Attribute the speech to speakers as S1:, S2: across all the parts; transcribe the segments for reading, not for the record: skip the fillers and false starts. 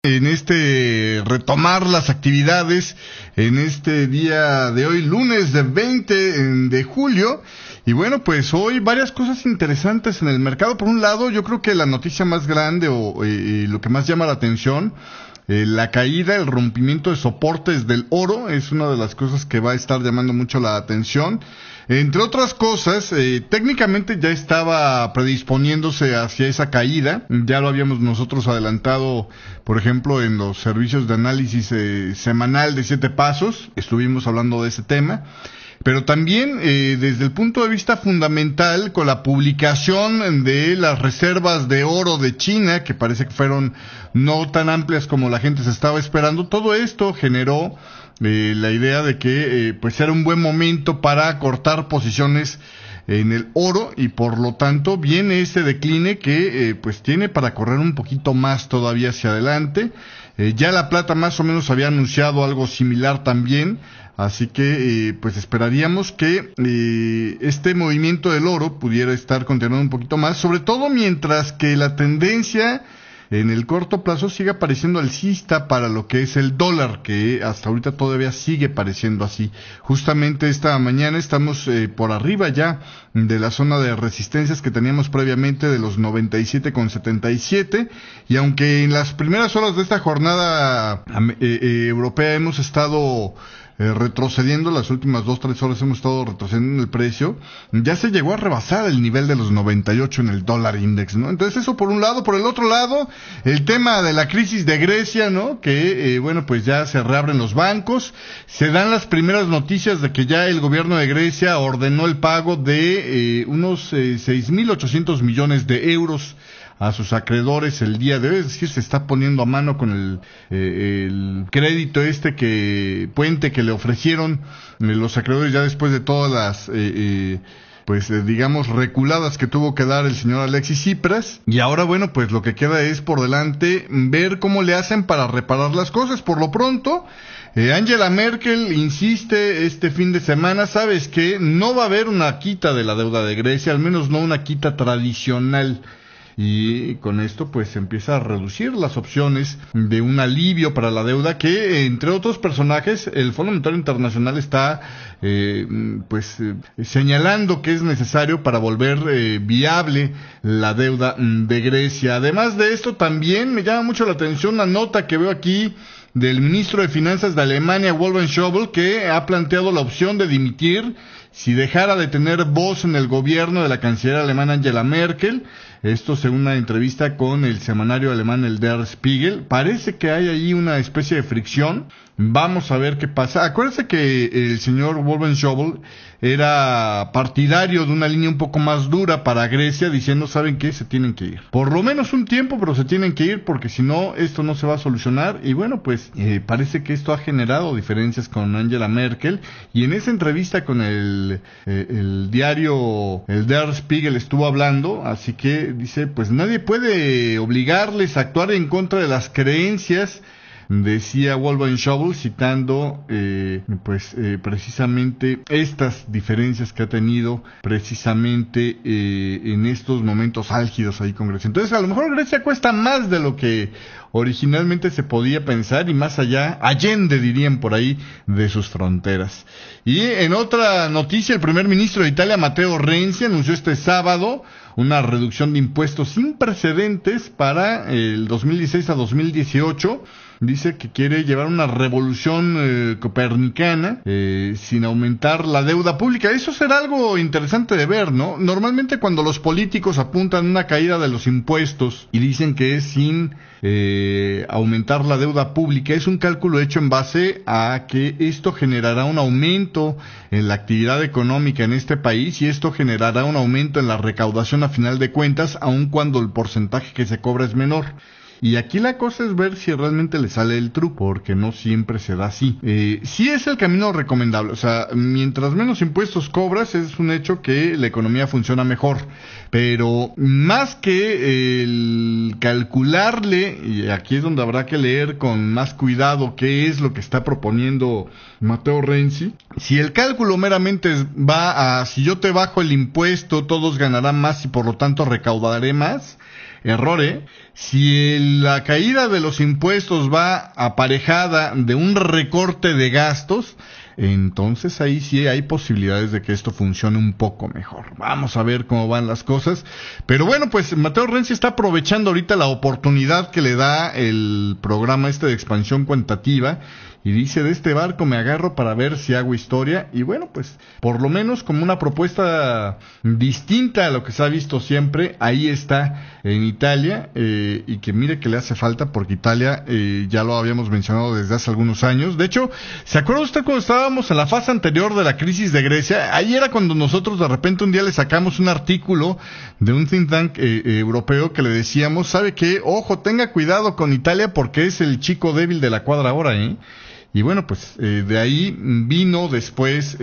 S1: En retomar las actividades en este día de hoy, lunes de 20 de julio. Y bueno, pues hoy varias cosas interesantes en el mercado. Por un lado, yo creo que la noticia más grande o lo que más llama la atención, la caída, el rompimiento de soportes del oro, es una de las cosas que va a estar llamando mucho la atención. Entre otras cosas, técnicamente ya estaba predisponiéndose hacia esa caída. Ya lo habíamos nosotros adelantado, por ejemplo, en los servicios de análisis semanal de 7 Pasos. Estuvimos hablando de ese tema. Pero también desde el punto de vista fundamental, con la publicación de las reservas de oro de China, que parece que fueron no tan amplias como la gente se estaba esperando, todo esto generó la idea de que pues era un buen momento para cortar posiciones en el oro, y por lo tanto viene ese decline que pues tiene para correr un poquito más todavía hacia adelante. Ya la plata más o menos había anunciado algo similar también. Así que pues esperaríamos que este movimiento del oro pudiera estar continuando un poquito más, sobre todo mientras que la tendencia en el corto plazo sigue pareciendo alcista para lo que es el dólar, que hasta ahorita todavía sigue pareciendo así. Justamente esta mañana estamos por arriba ya de la zona de resistencias que teníamos previamente de los 97,77, y aunque en las primeras horas de esta jornada europea hemos estado retrocediendo, las últimas 2-3 horas hemos estado retrocediendo en el precio, ya se llegó a rebasar el nivel de los 98 en el dólar index, ¿no? Entonces eso por un lado. Por el otro lado, el tema de la crisis de Grecia, ¿no? Que, bueno, pues ya se reabren los bancos, se dan las primeras noticias de que ya el gobierno de Grecia ordenó el pago de unos 6.800 millones de euros a sus acreedores el día de hoy. Es decir, se está poniendo a mano con el crédito puente que le ofrecieron los acreedores ya después de todas las digamos reculadas que tuvo que dar el señor Alexis Tsipras. Y ahora, bueno, pues lo que queda es por delante ver cómo le hacen para reparar las cosas. Por lo pronto, Angela Merkel insiste este fin de semana, ¿sabes qué? No va a haber una quita de la deuda de Grecia, al menos no una quita tradicional. Y con esto pues se empieza a reducir las opciones de un alivio para la deuda, que entre otros personajes el Fondo Monetario Internacional está señalando que es necesario para volver viable la deuda de Grecia. Además de esto, también me llama mucho la atención una nota que veo aquí del ministro de Finanzas de Alemania, Wolfgang Schäuble, que ha planteado la opción de dimitir si dejara de tener voz en el gobierno de la canciller alemana Angela Merkel. Esto según una entrevista con el semanario alemán el Der Spiegel. Parece que hay ahí una especie de fricción. Vamos a ver qué pasa. Acuérdense que el señor Wolfgang Schäuble era partidario de una línea un poco más dura para Grecia, diciendo, ¿saben qué? Se tienen que ir. Por lo menos un tiempo, pero se tienen que ir porque si no, esto no se va a solucionar. Y bueno, pues parece que esto ha generado diferencias con Angela Merkel. Y en esa entrevista con el diario, el Der Spiegel, estuvo hablando, así que dice, pues nadie puede obligarles a actuar en contra de las creencias, decía Wolfgang Schäuble, citando precisamente estas diferencias que ha tenido precisamente en estos momentos álgidos ahí con Grecia. Entonces, a lo mejor Grecia cuesta más de lo que originalmente se podía pensar, y más allá, allende dirían por ahí, de sus fronteras. Y en otra noticia, el primer ministro de Italia, Matteo Renzi, anunció este sábado una reducción de impuestos sin precedentes para el 2016 a 2018. Dice que quiere llevar una revolución copernicana sin aumentar la deuda pública. Eso será algo interesante de ver, ¿no? Normalmente cuando los políticos apuntan una caída de los impuestos y dicen que es sin aumentar la deuda pública, es un cálculo hecho en base a que esto generará un aumento en la actividad económica en este país, y esto generará un aumento en la recaudación a final de cuentas, aun cuando el porcentaje que se cobra es menor. Y aquí la cosa es ver si realmente le sale el truco, porque no siempre se da así. Sí es el camino recomendable, o sea, mientras menos impuestos cobras, es un hecho que la economía funciona mejor. Pero más que el calcularle, y aquí es donde habrá que leer con más cuidado qué es lo que está proponiendo Matteo Renzi, si el cálculo meramente va a si yo te bajo el impuesto, todos ganarán más y por lo tanto recaudaré más, error, si la caída de los impuestos va aparejada de un recorte de gastos, entonces ahí sí hay posibilidades de que esto funcione un poco mejor. Vamos a ver cómo van las cosas. Pero bueno, pues Mateo Renzi está aprovechando ahorita la oportunidad que le da el programa de expansión cuantitativa. Y dice, de este barco me agarro para ver si hago historia. Y bueno, pues por lo menos como una propuesta distinta a lo que se ha visto siempre, ahí está en Italia, y que mire que le hace falta, porque Italia, ya lo habíamos mencionado desde hace algunos años. De hecho, ¿se acuerda usted cuando estábamos en la fase anterior de la crisis de Grecia? Ahí era cuando nosotros de repente un día le sacamos un artículo de un think tank europeo que le decíamos, ¿sabe qué? Ojo, tenga cuidado con Italia porque es el chico débil de la cuadra ahora, Y bueno, pues de ahí vino después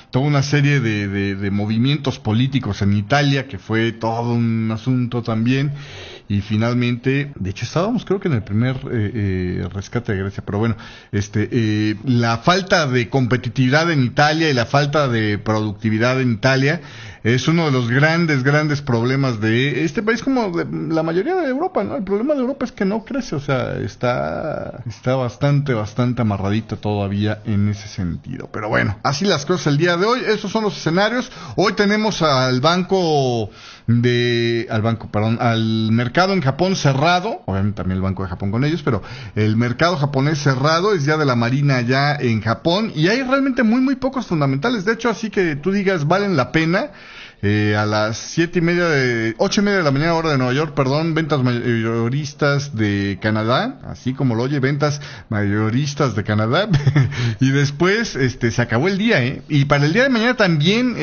S1: toda una serie de movimientos políticos en Italia, que fue todo un asunto también, y finalmente, de hecho estábamos creo que en el primer rescate de Grecia, pero bueno, la falta de competitividad en Italia y la falta de productividad en Italia es uno de los grandes problemas de este país, como de la mayoría de Europa, ¿no? El problema de Europa es que no crece, o sea, está bastante amarradita todavía en ese sentido. Pero bueno, así las cosas el día de hoy. Estos son los escenarios. Hoy tenemos al mercado en Japón cerrado, obviamente también el Banco de Japón con ellos, pero el mercado japonés cerrado, es día de la Marina allá en Japón, y hay realmente muy pocos fundamentales. De hecho, así que tú digas, valen la pena. A las 8:30 de la mañana, hora de Nueva York, ventas mayoristas de Canadá, así como lo oye, ventas mayoristas de Canadá, y después, se acabó el día, y para el día de mañana también,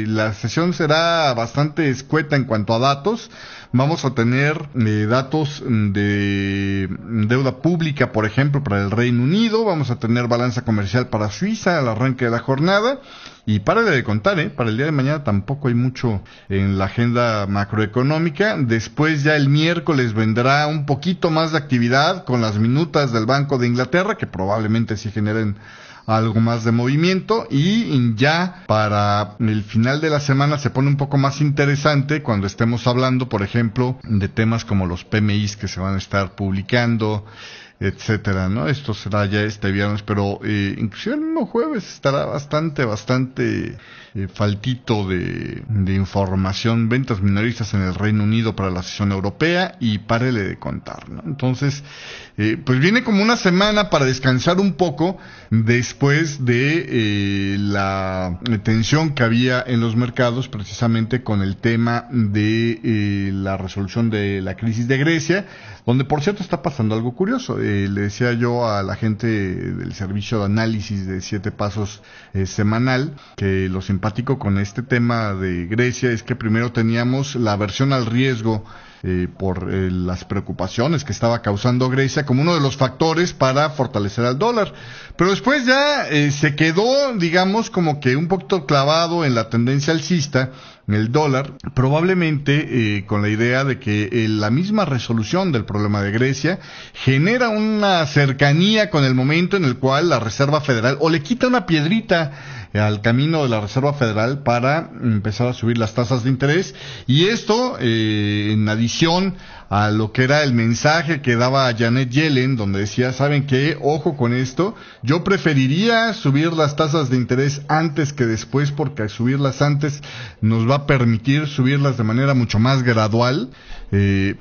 S1: la sesión será bastante escueta en cuanto a datos. Vamos a tener datos de deuda pública, por ejemplo, para el Reino Unido. Vamos a tener balanza comercial para Suiza al arranque de la jornada. Y párale de contar, para el día de mañana tampoco hay mucho en la agenda macroeconómica. Después ya el miércoles vendrá un poquito más de actividad con las minutas del Banco de Inglaterra, que probablemente sí generen algo más de movimiento, y ya para el final de la semana se pone un poco más interesante cuando estemos hablando, por ejemplo, de temas como los PMIs que se van a estar publicando, etcétera, ¿no? Esto será ya este viernes, pero inclusive el mismo jueves estará bastante faltito de información. Ventas minoristas en el Reino Unido para la sesión europea, y párele de contar, ¿no? Entonces, pues viene como una semana para descansar un poco después de la tensión que había en los mercados, precisamente con el tema de la resolución de la crisis de Grecia, donde por cierto está pasando algo curioso. Le decía yo a la gente del servicio de análisis de 7 Pasos semanal que lo simpático con este tema de Grecia es que primero teníamos la aversión al riesgo por las preocupaciones que estaba causando Grecia como uno de los factores para fortalecer al dólar, pero después ya se quedó, digamos, como que un poquito clavado en la tendencia alcista en el dólar, probablemente con la idea de que la misma resolución del problema de Grecia genera una cercanía con el momento en el cual la Reserva Federal o le quita una piedrita al camino de la Reserva Federal para empezar a subir las tasas de interés, y esto en adición a lo que era el mensaje que daba Janet Yellen, donde decía, ¿saben qué? Ojo con esto, yo preferiría subir las tasas de interés antes que después, porque subirlas antes nos va a permitir subirlas de manera mucho más gradual.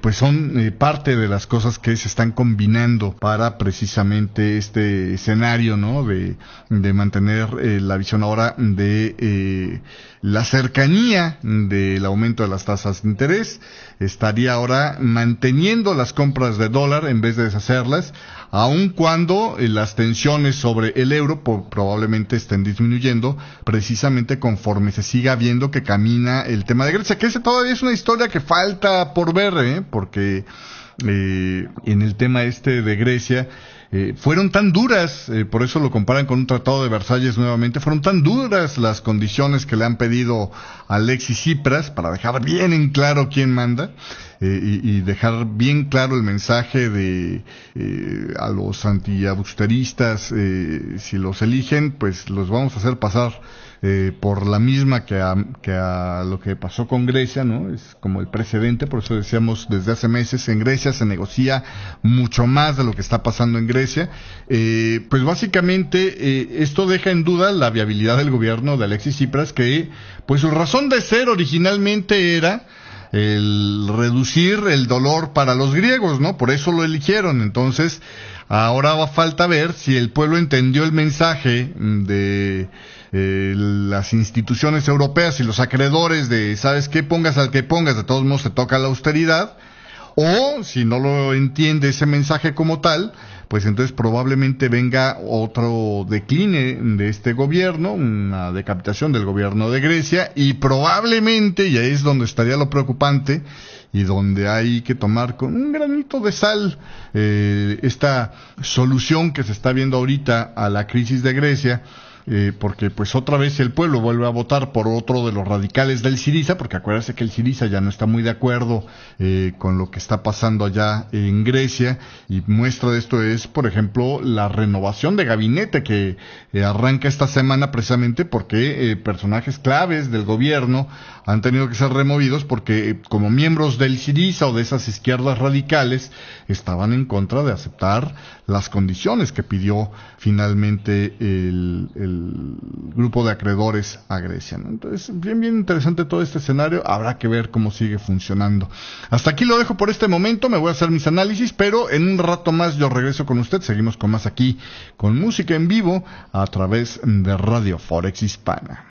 S1: Pues son parte de las cosas que se están combinando para precisamente este escenario, ¿no? De mantener la visión ahora de la cercanía del aumento de las tasas de interés. Estaría ahora manteniendo las compras de dólar en vez de deshacerlas, aun cuando las tensiones sobre el euro probablemente estén disminuyendo, precisamente conforme se siga viendo que camina el tema de Grecia, que ese todavía es una historia que falta por ver, porque en el tema de Grecia, fueron tan duras, por eso lo comparan con un tratado de Versalles nuevamente, fueron tan duras las condiciones que le han pedido a Alexis Tsipras para dejar bien en claro quién manda, y dejar bien claro el mensaje de a los antiausteristas, si los eligen, pues los vamos a hacer pasar por la misma que a lo que pasó con Grecia, ¿no? Es como el precedente, por eso decíamos desde hace meses, en Grecia se negocia mucho más de lo que está pasando en Grecia. Pues básicamente esto deja en duda la viabilidad del gobierno de Alexis Tsipras, que pues su razón de ser originalmente era el reducir el dolor para los griegos, ¿no? Por eso lo eligieron. Entonces, ahora va falta ver si el pueblo entendió el mensaje de las instituciones europeas y los acreedores de, ¿sabes qué? Pongas al que pongas, de todos modos te toca la austeridad, o si no lo entiende ese mensaje como tal, pues entonces probablemente venga otro decline de este gobierno, una decapitación del gobierno de Grecia, y probablemente, y ahí es donde estaría lo preocupante, y donde hay que tomar con un granito de sal esta solución que se está viendo ahorita a la crisis de Grecia, porque pues otra vez el pueblo vuelve a votar por otro de los radicales del Syriza, porque acuérdense que el Syriza ya no está muy de acuerdo con lo que está pasando allá en Grecia, y muestra de esto es, por ejemplo, la renovación de gabinete que arranca esta semana, precisamente porque personajes claves del gobierno han tenido que ser removidos porque como miembros del Syriza o de esas izquierdas radicales estaban en contra de aceptar las condiciones que pidió finalmente el grupo de acreedores a Grecia, ¿no? Entonces, bien interesante todo este escenario, habrá que ver cómo sigue funcionando. Hasta aquí lo dejo por este momento, me voy a hacer mis análisis, pero en un rato más yo regreso con usted, seguimos con más aquí, con música en vivo, a través de Radio Forex Hispana.